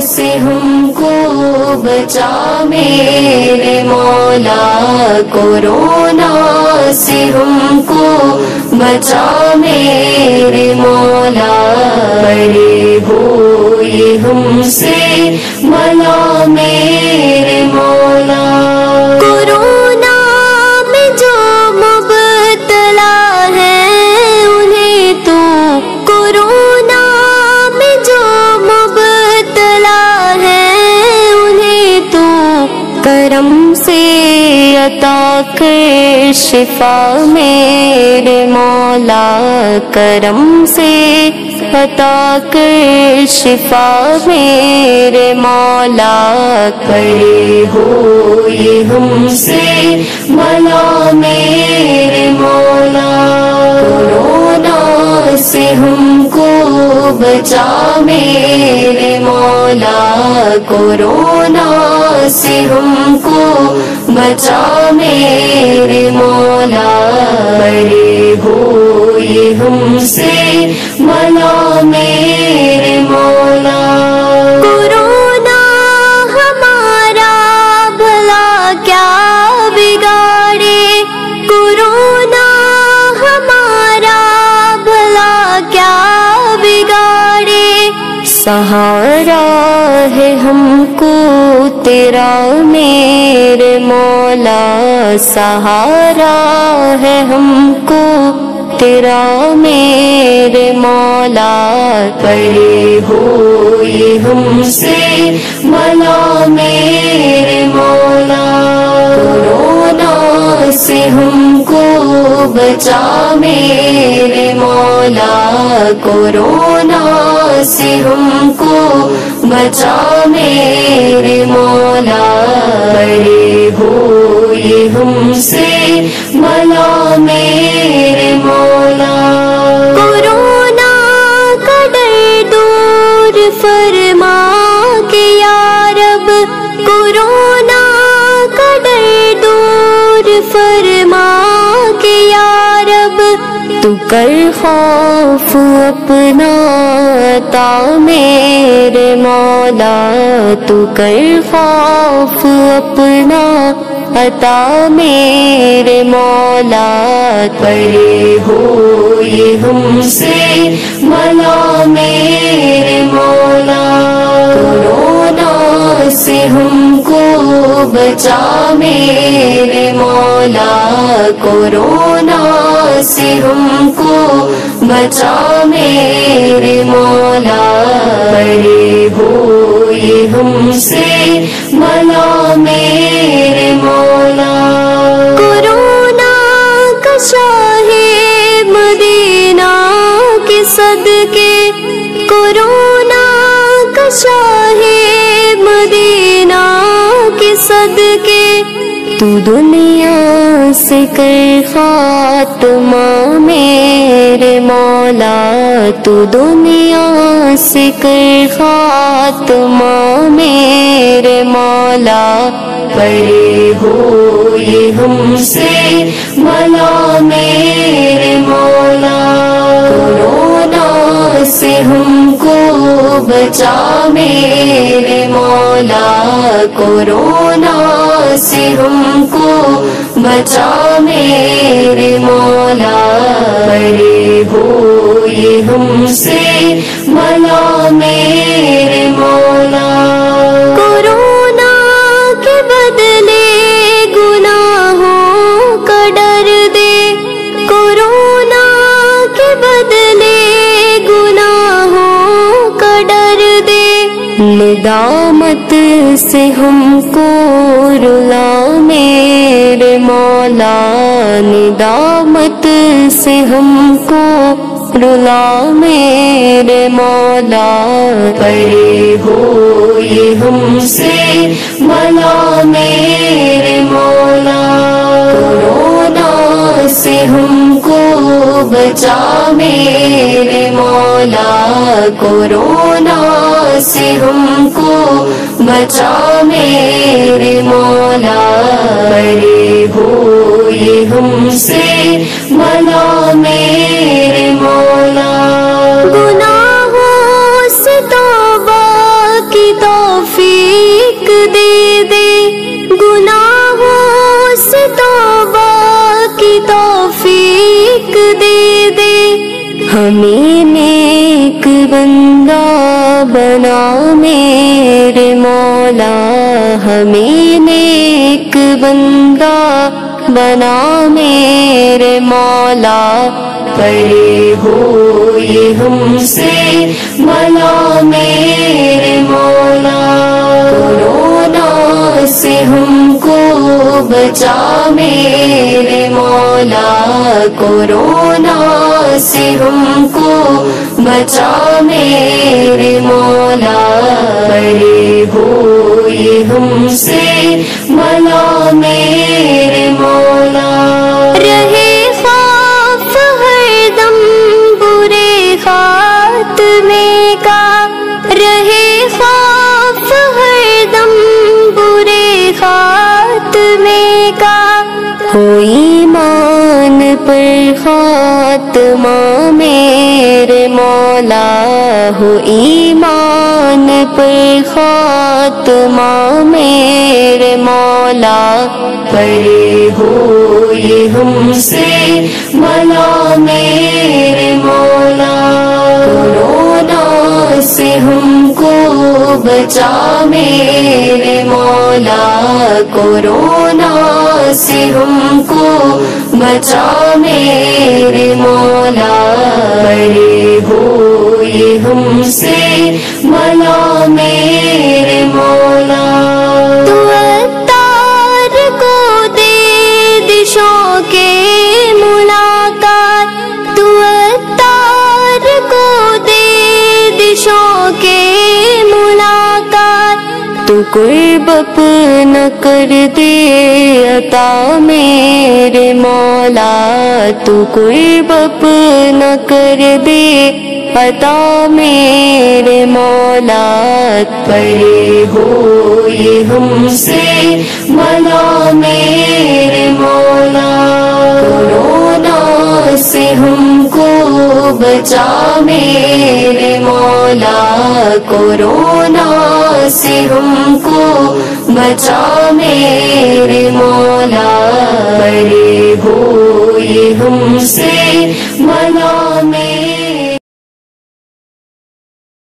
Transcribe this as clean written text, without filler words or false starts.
سے ہم کو بچا میرے مولا، کورونا سے ہم کو بچا میرے مولا، بڑے ہوئے ہم سے بلا میرے مولا۔ کورونا میں جو مبتلا ہے انہیں تو، کورونا میں جو مبتلا ہے انہیں تو کرم سے عطا کر شفا میرے مولا، کرم سے عطا کر شفا میرے مولا، بڑے ہوئے ہم سے بلا میرے مولا۔ کورونا سے ہم کو بچا میرے مولا، کورونا سے ہم کو بچا میرے مولا، بڑے ہوئے ہم سے بلا میرے مولا۔ کورونا ہمارا بھلا کیا بگاڑے، کورونا ہمارا بھلا کیا بگاڑے، سہارا ہے ہم کو تیرا میرے مولا، سہارا ہے ہم کو تیرا میرے مولا، بڑے ہوئے ہم سے بلا میرے مولا۔ کورونا سے ہم کو بچا میرے مولا، کورونا سے ہم کو بچا میرے مولا، بڑے ہوئے ہم سے بلا میرے مولا۔ کورونا کا ڈر دور فرما کے یا رب، کورونا کا ڈر دور فرما کے یا رب، تو کر خوف اپنا عطا میرے مولا، تو کر خوف اپنا عطا میرے مولا، بڑے ہوئے ہم سے بلا میرے مولا۔ کورونا سے ہم کو بچا میرے مولا، کورونا سے ہم کو بچا میرے مولا، بڑے ہوئے ہم سے بلا میرے مولا۔ کورونا کا شاہ مدینہ کے صدقے، کورونا کا شاہ مدینہ کے صدقے، تو دنیا سے کر خاتمہ میرے مولا، تو دنیا سے کر خاتمہ میرے مولا، بڑے ہوئے ہم سے بلا میرے مولا۔ کورونا سے ہم کو بچا میرے مولا، کورونا سے ہم کو بچا میرے مولا، بڑے ہوئے ہم سے بلا میرے مولا۔ کورونا کے بدلے گناہوں کا ڈر دے، کورونا کے بدلے گناہوں کا ڈر دے، ندامت سے ہم کو رلا میرے مولا، ندامت سے ہم کو رلا میرے مولا، بڑے ہوئے ہم سے بلا میرے مولا۔ کورونا سے ہم کو بچا میرے مولا، کورونا سے ہم کو بچا میرے مولا، بڑے ہوئے ہم سے بلا میرے مولا۔ گناہوں سے توبہ کی توبہ ہمیں نیک بندہ بنا میرے مولا، ہمیں نیک بندہ بنا میرے مولا، پڑے ہو یہ ہم سے بھلا میرے مولا، کورونا سے ہم کو بچا میرے مولا، کورونا سے ہم کو بچا میرے مولا، پڑے ہو یہ ہم سے بھلا میرے مولا، رہے خوف ہر دم برے خاتمے کا، رہے خوف ہر دم برے خاتمے کا، ہو ایمان پر خاتمہ میرے مولا، ہو ایمان پر خاتمہ میرے مولا، پڑے ہو یہ ہم سے بھلا میرے مولا، کورونا سے ہم کو بچا میرے مولا، کورونا سے ہم کو بچا میرے مولا، پڑے ہو یہ ہم سے بھلا میرے مولا، تو عطار کو دے دشوں کے ملاقات، تو عطار کو دے دشوں کے ملاقات، تو قرب اپنا کر دے عطا میرے مولا، تو قرب اپنا کر دے عطا میرے مولا، پڑے ہو یہ ہم سے بھلا میرے مولا، کورونا سے ہم کو بچا میرے مولا، کورونا سے ہم کو بچا میرے مولا، پڑے ہو یہ ہم سے